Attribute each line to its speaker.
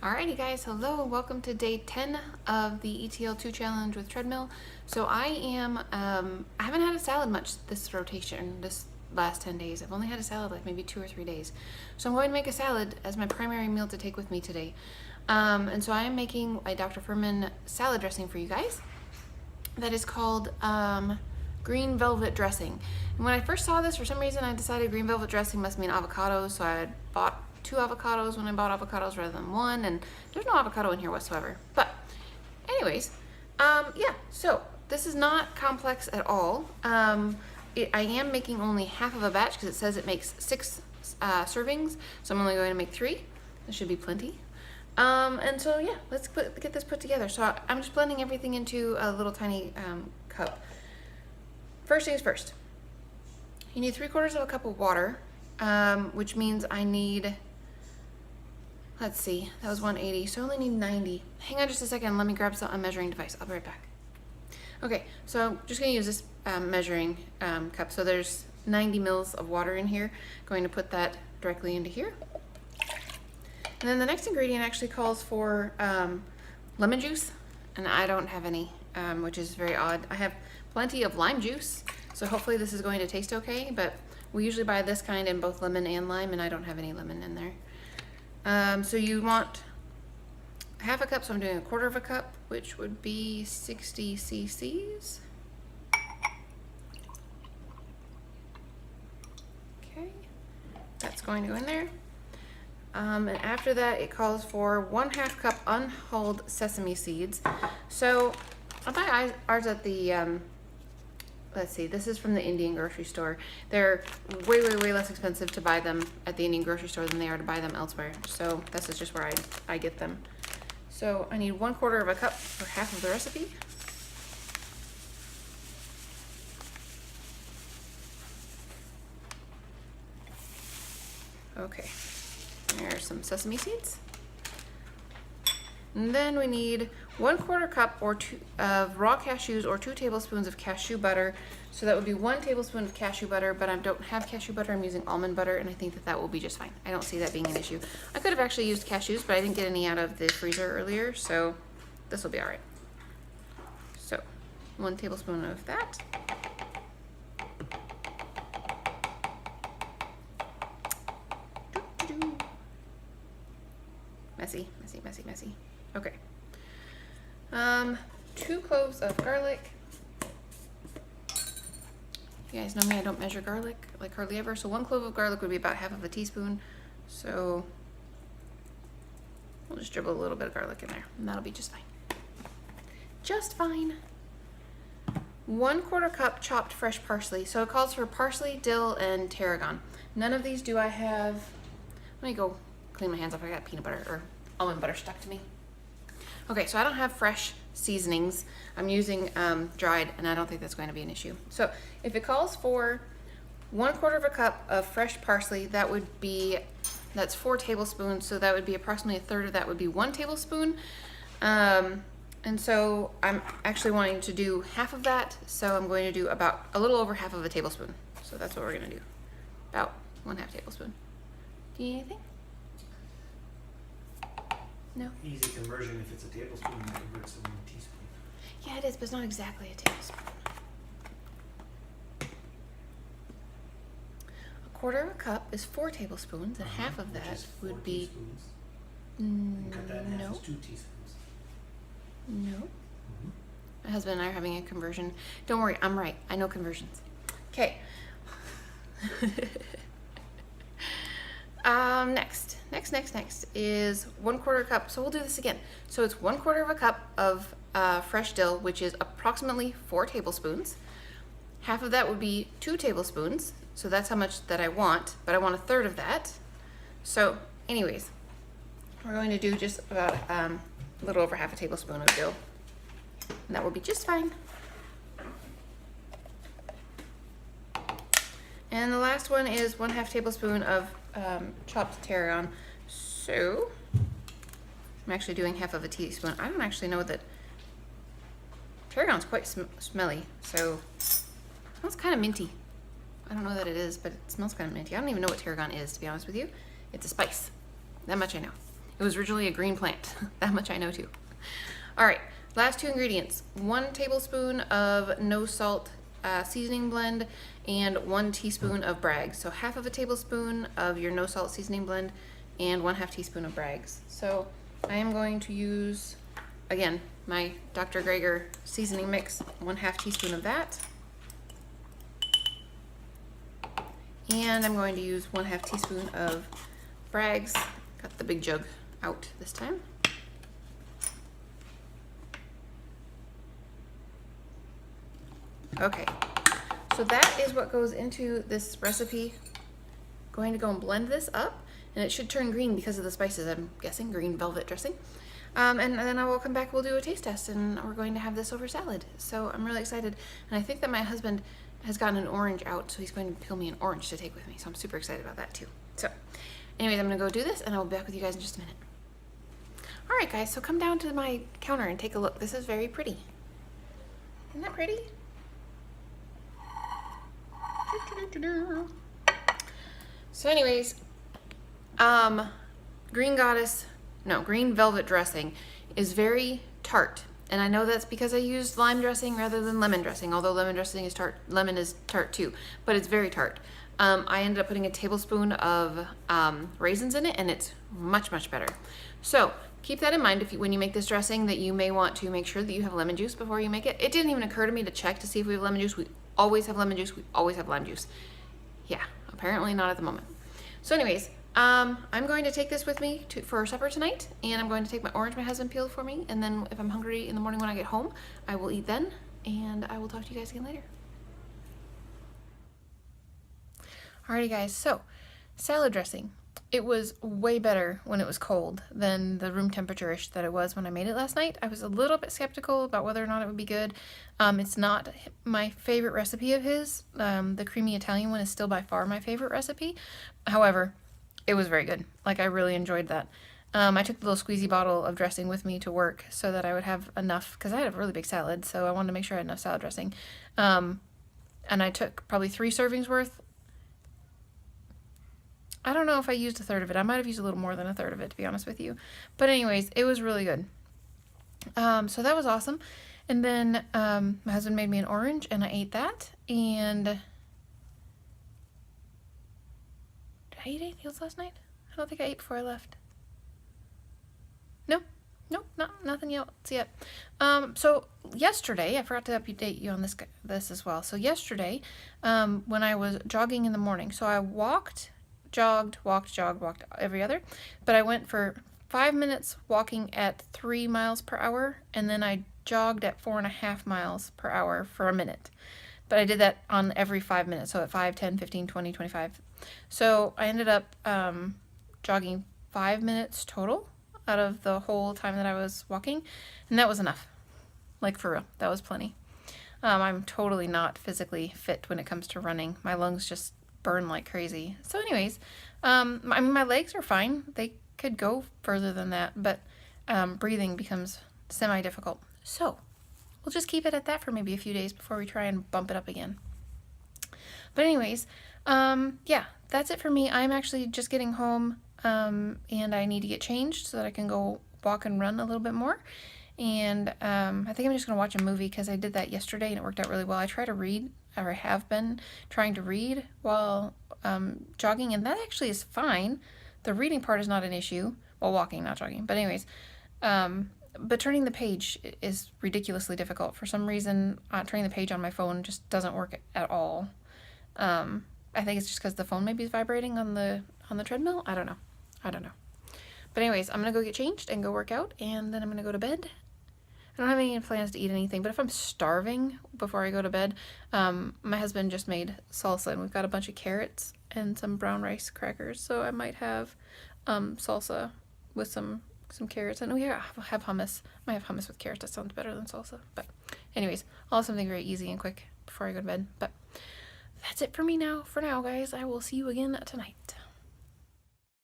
Speaker 1: Alrighty guys, hello, welcome to day 10 of the ETL2 challenge with Treadmill. So I haven't had a salad much this rotation, this last 10 days. I've only had a salad like maybe 2 or 3 days. So I'm going to make a salad as my primary meal to take with me today. And so I am making a Dr. Furman salad dressing for you guys. That is called green velvet dressing. And when I first saw this, for some reason I decided green velvet dressing must mean avocados, so I had bought 2 avocados when I bought avocados rather than 1, and there's no avocado in here whatsoever. But anyways, yeah, so this is not complex at all. I am making only half of a batch because it says it makes 6 servings, so I'm only going to make 3. This should be plenty. And so yeah, let's get this put together. So I'm just blending everything into a little tiny cup. First things first, you need 3/4 of a cup of water, which means I need, let's see, that was 180, so I only need 90. Hang on just a second, let me grab a measuring device. I'll be right back. Okay, so I'm just gonna use this measuring cup. So there's 90 mils of water in here. Going to put that directly into here. And then the next ingredient actually calls for lemon juice, and I don't have any, which is very odd. I have plenty of lime juice, so hopefully this is going to taste okay, but we usually buy this kind in both lemon and lime, and I don't have any lemon in there. So you want half a cup, so I'm doing 1/4 of a cup, which would be 60 cc's. Okay, that's going to go in there. And after that, it calls for 1/2 cup unhulled sesame seeds. So I buy ours at the, let's see, this is from the Indian grocery store. They're way less expensive to buy them at the Indian grocery store than they are to buy them elsewhere. So this is just where I get them. So I need 1/4 of a cup for half of the recipe. Okay, there's some sesame seeds. And then we need 1/4 cup or 2 of raw cashews or 2 tablespoons of cashew butter. So that would be 1 tablespoon of cashew butter, but I don't have cashew butter. I'm using almond butter, and I think that will be just fine. I don't see that being an issue. I could have actually used cashews, but I didn't get any out of the freezer earlier, so this will be all right. So 1 tablespoon of that. Messy. Okay. 2 cloves of garlic. You guys know me, I don't measure garlic like hardly ever. So 1 clove of garlic would be about half of a teaspoon. So we'll just dribble a little bit of garlic in there, and that'll be just fine. Just fine. 1/4 cup chopped fresh parsley. So it calls for parsley, dill, and tarragon. None of these do I have. Let me go clean my hands off. I got peanut butter or almond butter stuck to me. Okay, so I don't have fresh seasonings. I'm using dried, and I don't think that's going to be an issue. So if it calls for 1/4 of a cup of fresh parsley, that's 4 tablespoons. So that would be approximately 1/3 of that would be 1 tablespoon. And so I'm actually wanting to do half of that. So I'm going to do about a little over half of a tablespoon. So that's what we're gonna do. About 1/2 tablespoon. Do you need anything? No?
Speaker 2: Easy conversion. If it's a tablespoon, it converts to 1 teaspoon.
Speaker 1: Yeah, it is, but it's not exactly a tablespoon. 1/4 of a cup is 4 tablespoons, and half of that would be
Speaker 2: Cut that in half
Speaker 1: no.
Speaker 2: is 2 teaspoons.
Speaker 1: No. My husband and I are having a conversion. Don't worry, I'm right. I know conversions. Okay. Next is 1/4 cup. So we'll do this again. So it's 1/4 of a cup of fresh dill, which is approximately 4 tablespoons. Half of that would be 2 tablespoons. So that's how much that I want, but I want 1/3 of that. So anyways, we're going to do just about a little over half a tablespoon of dill, and that will be just fine. And the last one is 1/2 tablespoon of chopped tarragon. So I'm actually doing half of a teaspoon. I don't actually know that tarragon's quite smelly, so it smells kind of minty. I don't know that it is, but it smells kind of minty. I don't even know what tarragon is, to be honest with you. It's a spice. That much I know. It was originally a green plant. That much I know too. All right, last 2 ingredients. 1 tablespoon of no salt seasoning blend and 1 teaspoon of Bragg's. So half of a tablespoon of your no salt seasoning blend and 1/2 teaspoon of Bragg's. So I am going to use, again, my Dr. Greger seasoning mix, 1/2 teaspoon of that. And I'm going to use 1/2 teaspoon of Bragg's. Got the big jug out this time. Okay, so that is what goes into this recipe. Going to go and blend this up, and it should turn green because of the spices. I'm guessing green velvet dressing. And then I will come back, we'll do a taste test, and we're going to have this over salad. So I'm really excited, and I think that my husband has gotten an orange out, so he's going to peel me an orange to take with me. So I'm super excited about that too. So anyways, I'm gonna go do this, and I'll be back with you guys in just a minute. All right, guys, so come down to my counter and take a look. This is very pretty. Isn't that pretty? So anyways, green velvet dressing is very tart. And I know that's because I used lime dressing rather than lemon dressing, although lemon dressing is tart, lemon is tart too, but it's very tart. I ended up putting a tablespoon of raisins in it, and it's much, much better. So keep that in mind when you make this dressing, that you may want to make sure that you have lemon juice before you make it. It didn't even occur to me to check to see if we have lemon juice. We always have lemon juice. We always have lime juice. Yeah, apparently not at the moment. So anyways, I'm going to take this with me for supper tonight, and I'm going to take my orange my husband peeled for me, and then if I'm hungry in the morning when I get home, I will eat then, and I will talk to you guys again later. Alrighty guys, so salad dressing. It was way better when it was cold than the room temperature-ish that it was when I made it last night. I was a little bit skeptical about whether or not it would be good. It's not my favorite recipe of his. The creamy Italian one is still by far my favorite recipe. However, it was very good. Like, I really enjoyed that. I took the little squeezy bottle of dressing with me to work so that I would have enough, because I had a really big salad, so I wanted to make sure I had enough salad dressing. And I took probably 3 servings worth. I don't know if I used 1/3 of it. I might have used a little more than 1/3 of it, to be honest with you. But anyways, it was really good. So that was awesome. And then my husband made me an orange, and I ate that. And did I eat anything else last night? I don't think I ate before I left. Nope, nothing else yet. So yesterday, I forgot to update you on this as well. So yesterday, when I was jogging in the morning, so I walked, jogged, walked every other, but I went for 5 minutes walking at 3 miles per hour, and then I jogged at 4.5 miles per hour for a minute. But I did that on every 5 minutes, so at 5, 10, 15, 20, 25. So I ended up jogging 5 minutes total out of the whole time that I was walking, and that was enough. Like, for real, that was plenty. I'm totally not physically fit when it comes to running. My lungs just burn like crazy. So anyways, I mean, my legs are fine. They could go further than that, but breathing becomes semi-difficult. So we'll just keep it at that for maybe a few days before we try and bump it up again. But anyways, yeah, that's it for me. I'm actually just getting home, and I need to get changed so that I can go walk and run a little bit more. And I think I'm just going to watch a movie because I did that yesterday and it worked out really well. I try to read, or I have been trying to read while jogging, and that actually is fine. The reading part is not an issue. Well, walking, not jogging. But anyways, but turning the page is ridiculously difficult. For some reason, turning the page on my phone just doesn't work at all. I think it's just because the phone maybe is vibrating on the treadmill. I don't know. But anyways, I'm going to go get changed and go work out, and then I'm going to go to bed. I don't have any plans to eat anything, but if I'm starving before I go to bed, my husband just made salsa, and we've got a bunch of carrots and some brown rice crackers, so I might have salsa with some carrots. And we have hummus. I might have hummus with carrots. That sounds better than salsa. But anyways, I'll have something very easy and quick before I go to bed. But that's it for me now. For now, guys, I will see you again tonight.